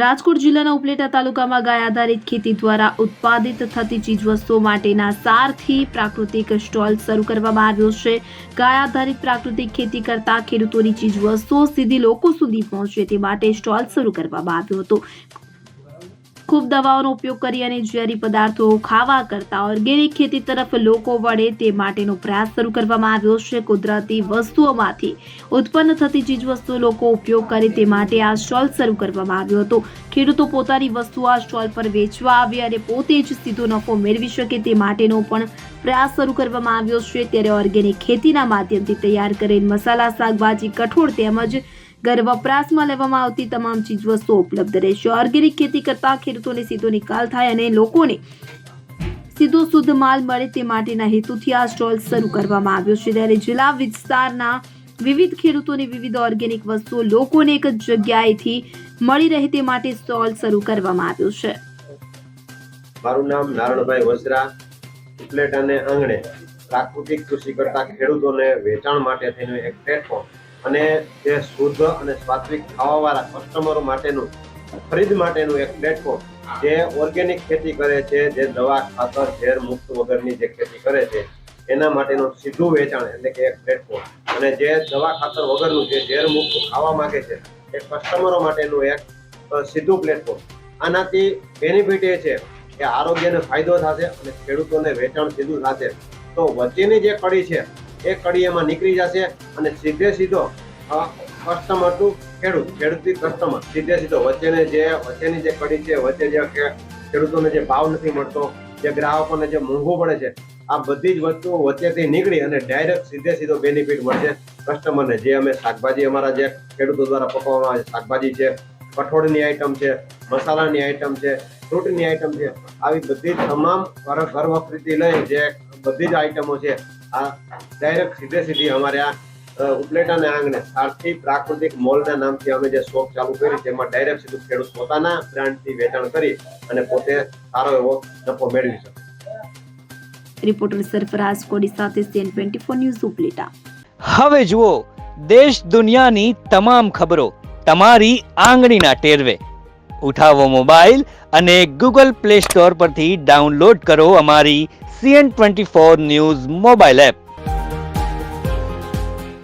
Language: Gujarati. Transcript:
રાજકોટ જિલ્લાના ઉપલેટા તાલુકામાં ગાય આધારિત ખેતી દ્વારા ઉત્પાદિત થતી ચીજવસ્તુઓ માટેના સારથી પ્રાકૃતિક સ્ટોલ શરૂ કરવામાં આવ્યો છે। ગાય આધારિત પ્રાકૃતિક ખેતી કરતા ખેડૂતોની ચીજવસ્તુઓ સીધી લોકો સુધી પહોંચે તે માટે સ્ટોલ શરૂ કરવામાં આવ્યો હતો। ખૂબ દવાઓનો ઉપયોગ કરી અને ઝેરી પદાર્થો ખાવા કરતા ઓર્ગેનિક ખેતી તરફ લોકો વળે તે માટેનો પ્રયાસ શરૂ કરવામાં આવ્યો છે। કુદરતી વસ્તુઓમાંથી ઉત્પન્ન થતી ચીજવસ્તુઓ લોકો ઉપયોગ કરે તે માટે આ સ્ટોલ શરૂ કરવામાં આવ્યો હતો। ખેડૂતો પોતાની વસ્તુઓ આ સ્ટોલ પર વેચવા આવે અને પોતે જ સીધો નફો મેળવી શકે તે માટેનો પણ પ્રયાસ શરૂ કરવામાં આવ્યો છે। ત્યારે ઓર્ગેનિક ખેતીના માધ્યમથી તૈયાર કરેલ મસાલા, શાકભાજી, કઠોળ તેમજ ઘર વપરાશમાં લેવામાં આવતી તમામ ચીજવસ્તુઓ ઉપલબ્ધ રહેશે। ઓર્ગેનિક ખેતી કરતા ખેડૂતોને સીધો નિકાલ થાય અને લોકોને સીધો શુદ્ધ માલ મળે તે માટેના હેતુથી આ સ્ટોલ શરૂ કરવામાં આવ્યો છે। ત્યારે જિલ્લા વિસ્તારના વિવિધ ખેડૂતોની વિવિધ ઓર્ગેનિક વસ્તુઓ લોકોને એક જ જગ્યાએથી મળી રહે તે માટે સ્ટોલ શરૂ કરવામાં આવ્યો છે। મારું નામ નારણભાઈ વસરા, ઉપલેટાને આંગણે પ્રાકૃતિક કૃષિ કરતા ખેડૂતોને વેચાણ માટે થઈને એક પ્લેટફોર્મ અને જે શુદ્ધ અને સાત્વિક ખાવાવાળા કસ્ટમરો માટેનું ખરીદ માટેનું એક પ્લેટફોર્મ, જે ઓર્ગેનિક ખેતી કરે છે, જે દવા ખાતર ઝેર મુક્ત વગરની જે ખેતી કરે છે એના માટેનું સીધું વેચાણ એટલે કે એક પ્લેટફોર્મ, અને જે દવા ખાતર વગરનું જે ઝેર મુક્ત ખાવા માંગે છે એ કસ્ટમરો માટેનું એક સીધું પ્લેટફોર્મ। આનાથી બેનિફિટ એ છે કે આરોગ્યને ફાયદો થશે અને ખેડૂતોને વેચાણ સીધું થશે। તો વચ્ચેની જે કડી છે એ કડી એમાં નીકળી જશે અને સીધો કસ્ટમર ટુ ખેડૂત, ખેડૂતથી કસ્ટમર, સીધો વચ્ચેની જે કડી છે, વચ્ચે જે ખેડૂતોને જે ભાવ નથી મળતો, જે ગ્રાહકોને જે મોંઘું પડે છે, આ બધી જ વસ્તુઓ વચ્ચેથી નીકળી અને ડાયરેક્ટ સીધો બેનિફિટ મળશે કસ્ટમરને। જે અમે શાકભાજી અમારા જે ખેડૂતો દ્વારા પકવવામાં આવે છે, શાકભાજી છે, કઠોળની આઈટમ છે, મસાલાની આઈટમ છે, ફ્રૂટની આઈટમ છે, આવી બધી તમામ ઘર વપરાશથી લઈ જે બધી જ આઈટમો છે આ ડાયરેક્ટ સીધી અમારે આ ઉપલેટાને આંગણે સારથી પ્રાકૃતિક મોલના નામથી અમે જે શોપ ચાલુ કરી, જેમાં ડાયરેક્ટ સીધું ખેડૂત પોતાના બ્રાન્ડથી વેચાણ કરી અને પોતે સારો એવો નફો મેળવી શકે। રિપોર્ટર સરફરાઝ કોડી સાથે CN24 ન્યૂઝ ઉપલેટા। હવે જુઓ દેશ દુનિયાની તમામ ખબરો તમારી આંગળીના ટેરવે। ઉઠાવો મોબાઈલ અને Google Play Store પરથી ડાઉનલોડ કરો અમારી CN24 ન્યૂઝ મોબાઈલ એપ।